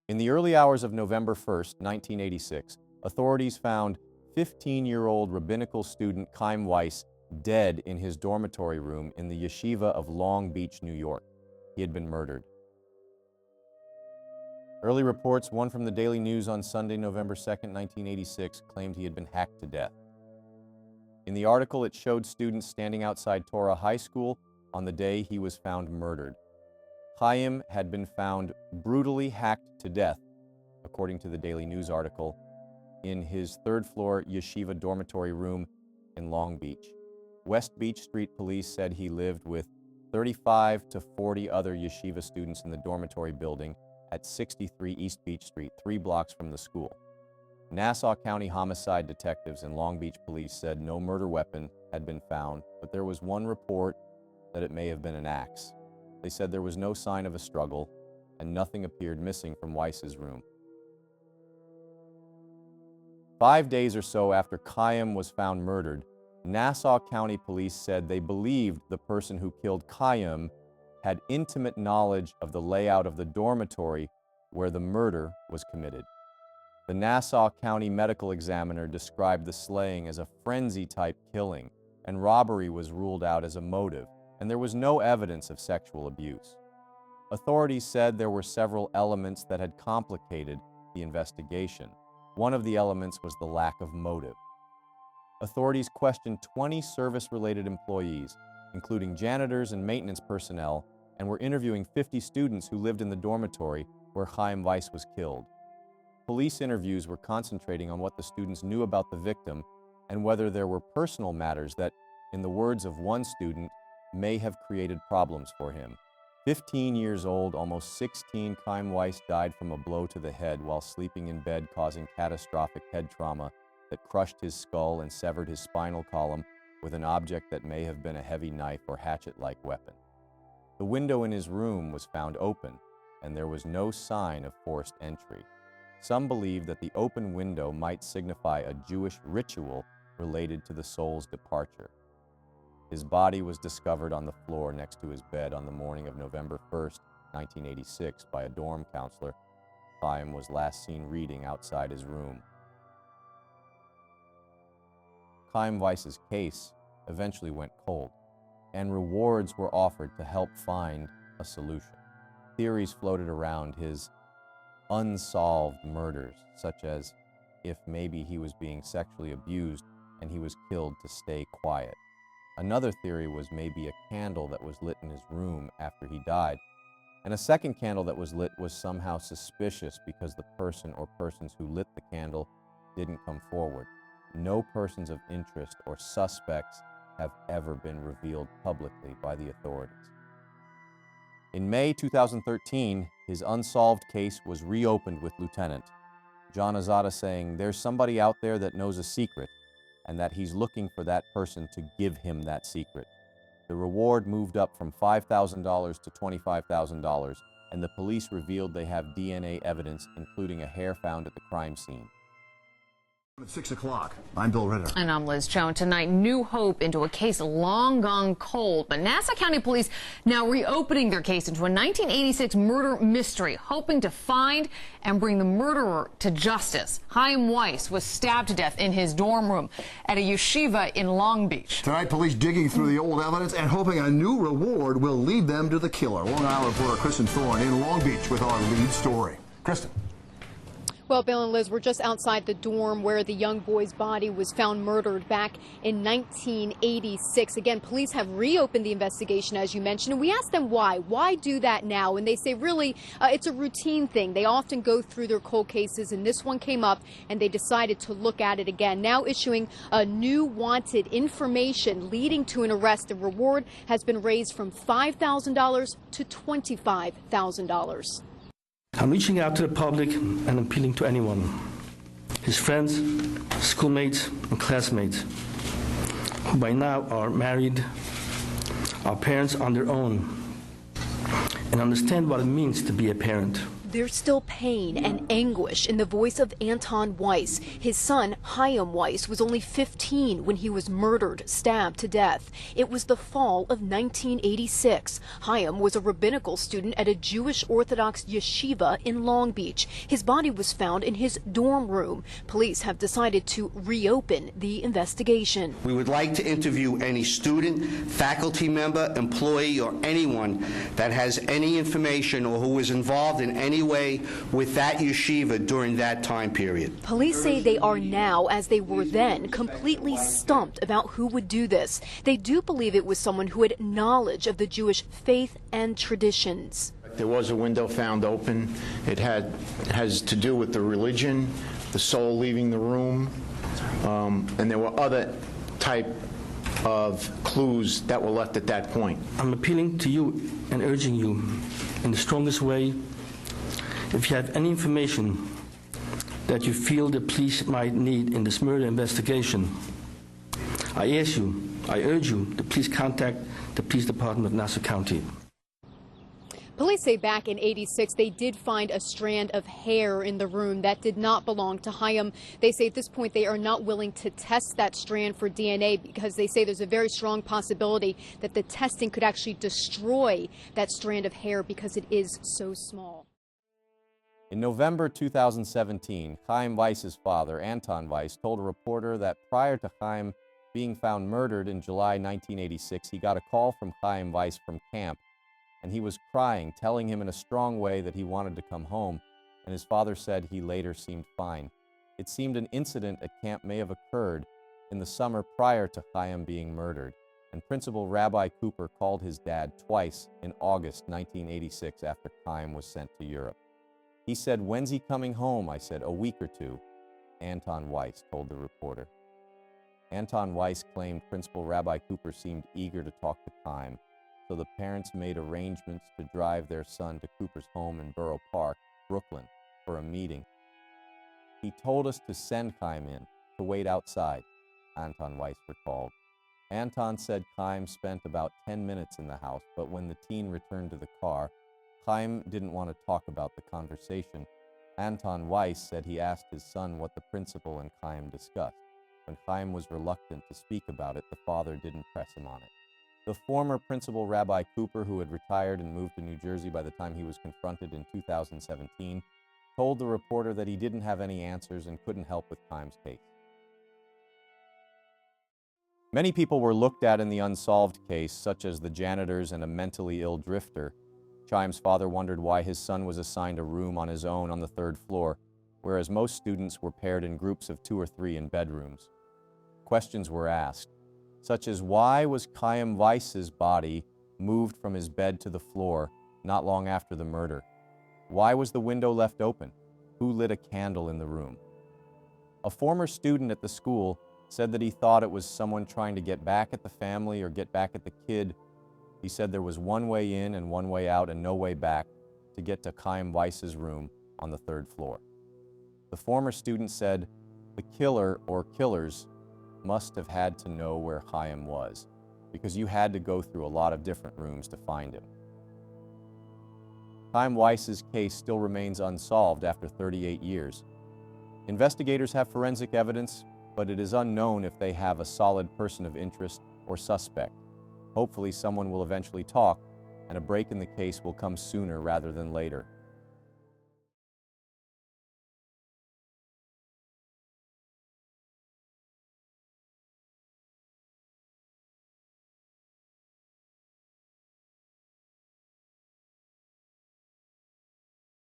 In the early hours of November 1st, 1986, authorities found 15-year-old rabbinical student Chaim Weiss dead in his dormitory room in the yeshiva of Long Beach, New York. He had been murdered. Early reports, one from the Daily News on Sunday, November 2nd, 1986, claimed he had been hacked to death. In the article, it showed students standing outside Torah High School on the day he was found murdered. Chaim had been found brutally hacked to death, according to the Daily News article, in his third-floor yeshiva dormitory room in Long Beach. West Beach Street Police said he lived with 35 to 40 other yeshiva students in the dormitory building at 63 East Beach Street, 3 blocks from the school. Nassau County homicide detectives and Long Beach police said no murder weapon had been found, but there was one report that it may have been an axe. They said there was no sign of a struggle, and nothing appeared missing from Weiss's room. 5 days or so after Chaim was found murdered, Nassau County police said they believed the person who killed Chaim had intimate knowledge of the layout of the dormitory where the murder was committed. The Nassau County medical examiner described the slaying as a frenzy-type killing, and robbery was ruled out as a motive, and there was no evidence of sexual abuse. Authorities said there were several elements that had complicated the investigation. One of the elements was the lack of motive. Authorities questioned 20 service-related employees, including janitors and maintenance personnel, and were interviewing 50 students who lived in the dormitory where Chaim Weiss was killed. Police interviews were concentrating on what the students knew about the victim and whether there were personal matters that, in the words of one student, may have created problems for him. 15 years old, almost 16, Chaim Weiss died from a blow to the head while sleeping in bed, causing catastrophic head trauma that crushed his skull and severed his spinal column with an object that may have been a heavy knife or hatchet-like weapon. The window in his room was found open, and there was no sign of forced entry. Some believe that the open window might signify a Jewish ritual related to the soul's departure. His body was discovered on the floor next to his bed on the morning of November 1st, 1986, by a dorm counselor. Chaim was last seen reading outside his room. Chaim Weiss's case eventually went cold, and rewards were offered to help find a solution. Theories floated around his unsolved murders, such as if maybe he was being sexually abused and he was killed to stay quiet. Another theory was maybe a candle that was lit in his room after he died, and a second candle that was lit was somehow suspicious because the person or persons who lit the candle didn't come forward. No persons of interest or suspects have ever been revealed publicly by the authorities. In May 2013, his unsolved case was reopened with Lieutenant John Azada saying there's somebody out there that knows a secret and that he's looking for that person to give him that secret. The reward moved up from $5,000 to $25,000, and the police revealed they have DNA evidence, including a hair found at the crime scene. At 6 o'clock, I'm Bill Ritter. And I'm Liz Chow. Tonight, new hope into a case long gone cold. But Nassau County Police now reopening their case into a 1986 murder mystery, hoping to find and bring the murderer to justice. Chaim Weiss was stabbed to death in his dorm room at a yeshiva in Long Beach. Tonight, police digging through the old evidence and hoping a new reward will lead them to the killer. Long Island reporter Kristen Thorne in Long Beach with our lead story. Kristen. Well, Bill and Liz, we're just outside the dorm where the young boy's body was found murdered back in 1986. Again, police have reopened the investigation, as you mentioned, and we asked them why. Why do that now? And they say, really, it's a routine thing. They often go through their cold cases, and this one came up, and they decided to look at it again. Now issuing a new wanted information leading to an arrest. The reward has been raised from $5,000 to $25,000. I'm reaching out to the public and appealing to anyone, his friends, schoolmates, and classmates, who by now are married, are parents on their own, and understand what it means to be a parent. There's still pain and anguish in the voice of Anton Weiss. His son, Chaim Weiss, was only 15 when he was murdered, stabbed to death. It was the fall of 1986. Chaim was a rabbinical student at a Jewish Orthodox yeshiva in Long Beach. His body was found in his dorm room. Police have decided to reopen the investigation. We would like to interview any student, faculty member, employee, or anyone that has any information or who was involved in any way with that yeshiva during that time period. Police say they are now, as they were then, completely stumped about who would do this. They do believe it was someone who had knowledge of the Jewish faith and traditions. There was a window found open. It has to do with the religion, the soul leaving the room, and there were other type of clues that were left at that point. I'm appealing to you and urging you in the strongest way, if you have any information that you feel the police might need in this murder investigation, I urge you to please contact the police department of Nassau County. Police say back in '86 they did find a strand of hair in the room that did not belong to Chaim. They say at this point they are not willing to test that strand for DNA because they say there's a very strong possibility that the testing could actually destroy that strand of hair because it is so small. In November 2017, Chaim Weiss's father, Anton Weiss, told a reporter that prior to Chaim being found murdered in July 1986, he got a call from Chaim Weiss from camp, and he was crying, telling him in a strong way that he wanted to come home, and his father said he later seemed fine. It seemed an incident at camp may have occurred in the summer prior to Chaim being murdered, and Principal Rabbi Cooper called his dad twice in August 1986 after Chaim was sent to Europe. He said, "When's he coming home?" I said, "A week or two," Anton Weiss told the reporter. Anton Weiss claimed Principal Rabbi Cooper seemed eager to talk to Chaim, so the parents made arrangements to drive their son to Cooper's home in Borough Park, Brooklyn, for a meeting. "He told us to send Chaim in, to wait outside," Anton Weiss recalled. Anton said Chaim spent about 10 minutes in the house, but when the teen returned to the car, Chaim didn't want to talk about the conversation. Anton Weiss said he asked his son what the principal and Chaim discussed. When Chaim was reluctant to speak about it, the father didn't press him on it. The former Principal Rabbi Cooper, who had retired and moved to New Jersey by the time he was confronted in 2017, told the reporter that he didn't have any answers and couldn't help with Chaim's case. Many people were looked at in the unsolved case, such as the janitors and a mentally ill drifter. Chaim's father wondered why his son was assigned a room on his own on the 3rd floor, whereas most students were paired in groups of 2 or 3 in bedrooms. Questions were asked, such as why was Chaim Weiss's body moved from his bed to the floor not long after the murder? Why was the window left open? Who lit a candle in the room? A former student at the school said that he thought it was someone trying to get back at the family or get back at the kid. He said there was one way in and one way out and no way back to get to Chaim Weiss's room on the 3rd floor. The former student said the killer or killers must have had to know where Chaim was, because you had to go through a lot of different rooms to find him. Chaim Weiss's case still remains unsolved after 38 years. Investigators have forensic evidence, but it is unknown if they have a solid person of interest or suspect. Hopefully someone will eventually talk, and a break in the case will come sooner rather than later.